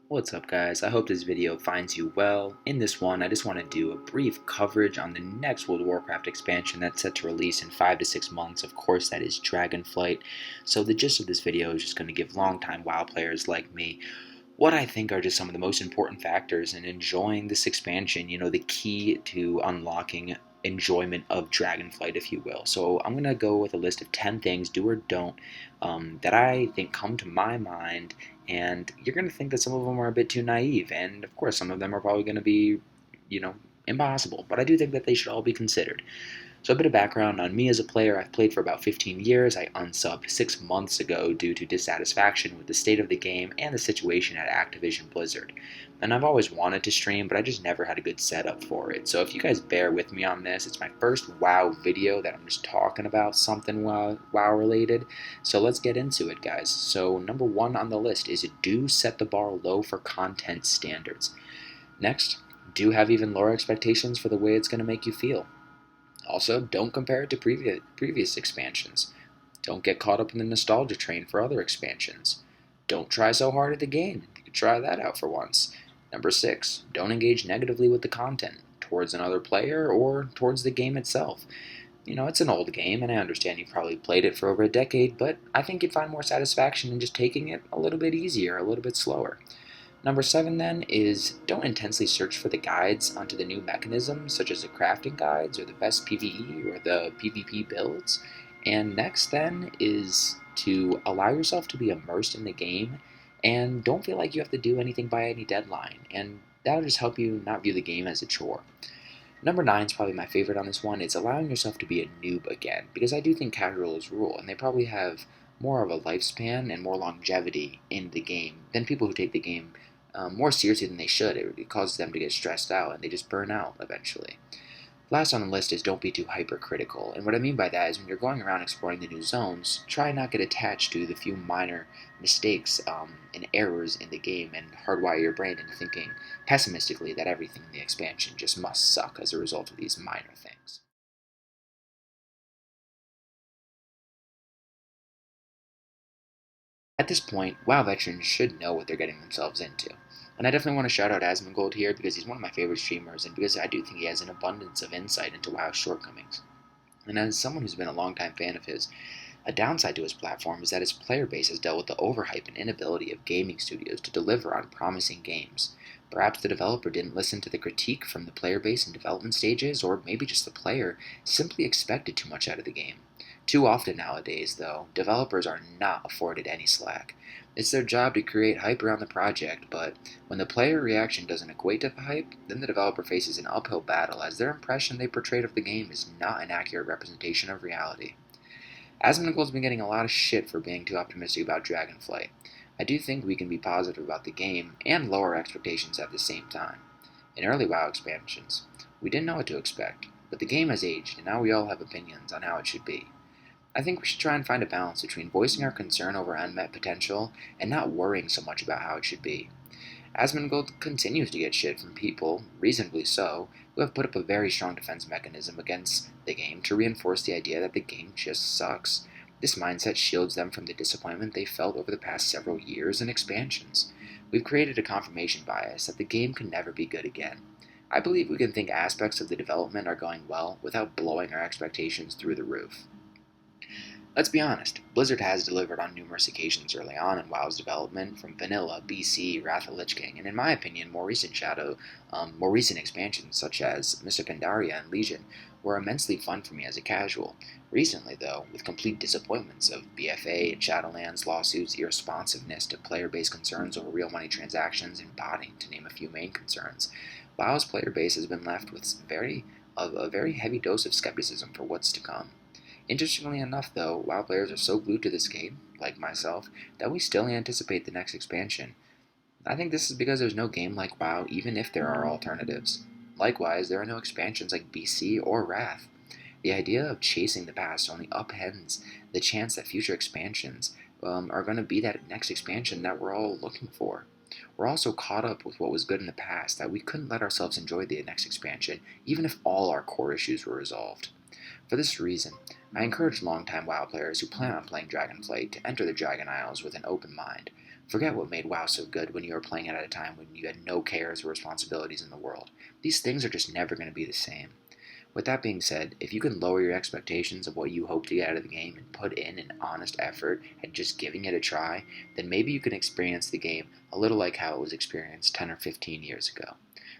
What's up guys, I hope this video finds you well. In this one, I just want to do a brief coverage on the next World of Warcraft expansion that's set to release in 5 to 6 months. Of course, that is Dragonflight. So the gist of this video is just going to give longtime WoW players like me what I think are just some of the most important factors in enjoying this expansion, the key to unlocking enjoyment of Dragonflight, if you will. So I'm going to go with a list of 10 things, do or don't, that I think come to my mind, and you're going to think that some of them are a bit too naive, and of course some of them are probably going to be, you know, impossible, but I do think that they should all be considered. So a bit of background on me as a player: I've played for about 15 years. I unsubbed 6 months ago due to dissatisfaction with the state of the game and the situation at Activision Blizzard. And I've always wanted to stream, but I just never had a good setup for it. So if you guys bear with me on this, it's my first WoW video that I'm just talking about something WoW related. So let's get into it, guys. So number one on the list is do set the bar low for content standards. Next, do have even lower expectations for the way it's going to make you feel. Also, don't compare it to previous expansions. Don't get caught up in the nostalgia train for other expansions. Don't try so hard at the game. You could try that out for once. Number 6, don't engage negatively with the content, towards another player or towards the game itself. It's an old game, and I understand you've probably played it for over a decade, but I think you'd find more satisfaction in just taking it a little bit easier, a little bit slower. Number 7 then is don't intensely search for the guides onto the new mechanisms, such as the crafting guides or the best PvE or the PvP builds. And next then is to allow yourself to be immersed in the game and don't feel like you have to do anything by any deadline. And that'll just help you not view the game as a chore. Number 9 is probably my favorite on this one. It's allowing yourself to be a noob again, because I do think casuals rule, and they probably have more of a lifespan and more longevity in the game than people who take the game more seriously than they should. It causes them to get stressed out and they just burn out eventually. Last on the list is don't be too hypercritical. And what I mean by that is when you're going around exploring the new zones, try not get attached to the few minor mistakes and errors in the game and hardwire your brain into thinking pessimistically that everything in the expansion just must suck as a result of these minor things. At this point, WoW veterans should know what they're getting themselves into. And I definitely want to shout out Asmongold here because he's one of my favorite streamers and because I do think he has an abundance of insight into WoW's shortcomings. And as someone who's been a longtime fan of his, a downside to his platform is that his player base has dealt with the overhype and inability of gaming studios to deliver on promising games. Perhaps the developer didn't listen to the critique from the player base in development stages, or maybe just the player simply expected too much out of the game. Too often nowadays, though, developers are not afforded any slack. It's their job to create hype around the project, but when the player reaction doesn't equate to the hype, then the developer faces an uphill battle as their impression they portrayed of the game is not an accurate representation of reality. Asmongold's been getting a lot of shit for being too optimistic about Dragonflight. I do think we can be positive about the game and lower expectations at the same time. In early WoW expansions, we didn't know what to expect, but the game has aged and now we all have opinions on how it should be. I think we should try and find a balance between voicing our concern over unmet potential and not worrying so much about how it should be. Asmongold continues to get shit from people, reasonably so, who have put up a very strong defense mechanism against the game to reinforce the idea that the game just sucks. This mindset shields them from the disappointment they felt over the past several years and expansions. We've created a confirmation bias that the game can never be good again. I believe we can think aspects of the development are going well without blowing our expectations through the roof. Let's be honest, Blizzard has delivered on numerous occasions early on in WoW's development, from Vanilla, BC, Wrath of Lich King, and in my opinion, more recent expansions such as Mr. Pandaria and Legion were immensely fun for me as a casual. Recently, though, with complete disappointments of BFA and Shadowlands lawsuits, irresponsiveness to player-based concerns over real money transactions, and botting, to name a few main concerns, WoW's player base has been left with a very heavy dose of skepticism for what's to come. Interestingly enough, though, WoW players are so glued to this game, like myself, that we still anticipate the next expansion. I think this is because there's no game like WoW, even if there are alternatives. Likewise, there are no expansions like BC or Wrath. The idea of chasing the past only upends the chance that future expansions are going to be that next expansion that we're all looking for. We're also caught up with what was good in the past that we couldn't let ourselves enjoy the next expansion, even if all our core issues were resolved. For this reason, I encourage longtime WoW players who plan on playing Dragonflight to enter the Dragon Isles with an open mind. Forget what made WoW so good when you were playing it at a time when you had no cares or responsibilities in the world. These things are just never going to be the same. With that being said, if you can lower your expectations of what you hope to get out of the game and put in an honest effort at just giving it a try, then maybe you can experience the game a little like how it was experienced 10 or 15 years ago.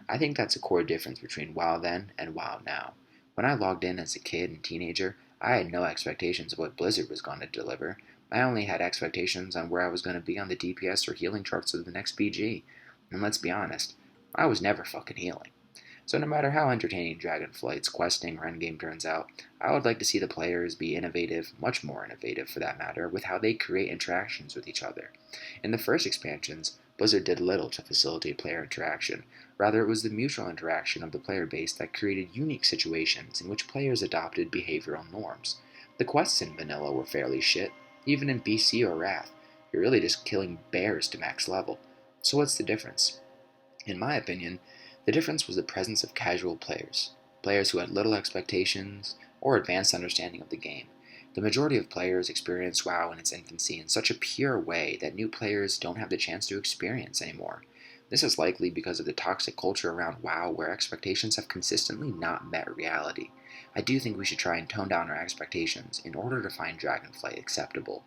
I think that's a core difference between WoW then and WoW now. When I logged in as a kid and teenager, I had no expectations of what Blizzard was going to deliver. I only had expectations on where I was going to be on the DPS or healing charts of the next BG. And let's be honest, I was never fucking healing. So no matter how entertaining Dragonflight's questing or endgame turns out, I would like to see the players be innovative, much more innovative for that matter, with how they create interactions with each other. In the first expansions, Blizzard did little to facilitate player interaction. Rather, it was the mutual interaction of the player base that created unique situations in which players adopted behavioral norms. The quests in vanilla were fairly shit. Even in BC or Wrath, you're really just killing bears to max level. So what's the difference? In my opinion, the difference was the presence of casual players, players who had little expectations or advanced understanding of the game. The majority of players experience WoW in its infancy in such a pure way that new players don't have the chance to experience anymore. This is likely because of the toxic culture around WoW where expectations have consistently not met reality. I do think we should try and tone down our expectations in order to find Dragonflight acceptable.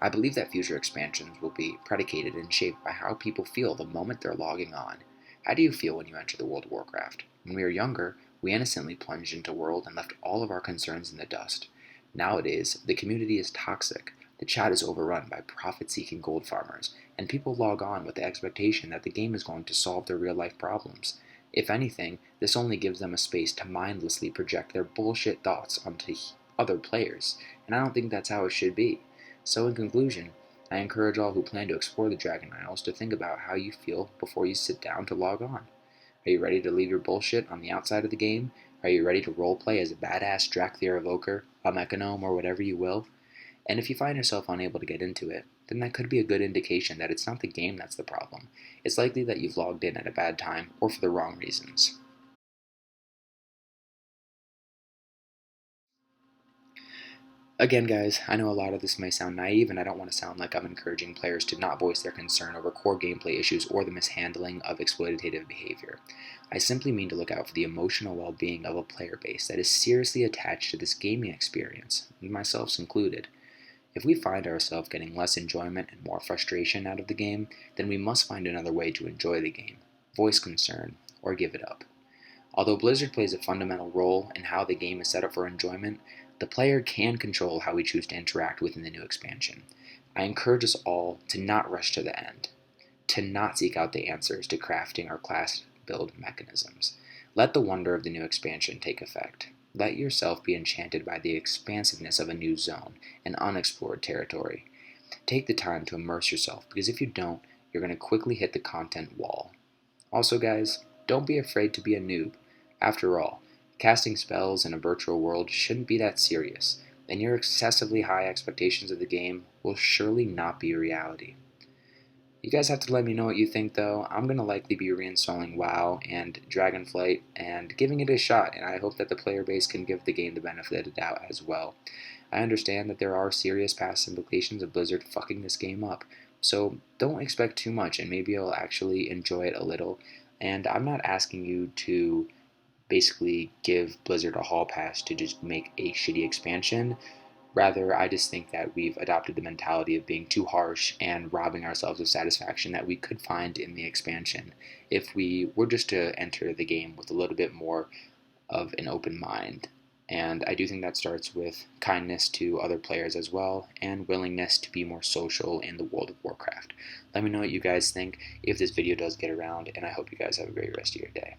I believe that future expansions will be predicated and shaped by how people feel the moment they're logging on. How do you feel when you enter the World of Warcraft? When we were younger, we innocently plunged into World and left all of our concerns in the dust. Nowadays, the community is toxic, the chat is overrun by profit-seeking gold farmers, and people log on with the expectation that the game is going to solve their real-life problems. If anything, this only gives them a space to mindlessly project their bullshit thoughts onto other players, and I don't think that's how it should be. So in conclusion, I encourage all who plan to explore the Dragon Isles to think about how you feel before you sit down to log on. Are you ready to leave your bullshit on the outside of the game? Are you ready to roleplay as a badass Drakthir evoker, a mechanome, or whatever you will? And if you find yourself unable to get into it, then that could be a good indication that it's not the game that's the problem. It's likely that you've logged in at a bad time or for the wrong reasons. Again, guys, I know a lot of this may sound naive, and I don't want to sound like I'm encouraging players to not voice their concern over core gameplay issues or the mishandling of exploitative behavior. I simply mean to look out for the emotional well-being of a player base that is seriously attached to this gaming experience, myself included. If we find ourselves getting less enjoyment and more frustration out of the game, then we must find another way to enjoy the game, voice concern, or give it up. Although Blizzard plays a fundamental role in how the game is set up for enjoyment, the player can control how we choose to interact within the new expansion. I encourage us all to not rush to the end, to not seek out the answers to crafting our class build mechanisms. Let the wonder of the new expansion take effect. Let yourself be enchanted by the expansiveness of a new zone and unexplored territory. Take the time to immerse yourself, because if you don't, you're going to quickly hit the content wall. Also, guys, don't be afraid to be a noob. After all, casting spells in a virtual world shouldn't be that serious, and your excessively high expectations of the game will surely not be reality. You guys have to let me know what you think, though. I'm going to likely be reinstalling WoW and Dragonflight and giving it a shot, and I hope that the player base can give the game the benefit of the doubt as well. I understand that there are serious past implications of Blizzard fucking this game up, so don't expect too much, and maybe you'll actually enjoy it a little. And I'm not asking you to basically give Blizzard a hall pass to just make a shitty expansion. Rather, I just think that we've adopted the mentality of being too harsh and robbing ourselves of satisfaction that we could find in the expansion if we were just to enter the game with a little bit more of an open mind. And I do think that starts with kindness to other players as well, and willingness to be more social in the World of Warcraft. Let me know what you guys think if this video does get around, and I hope you guys have a great rest of your day.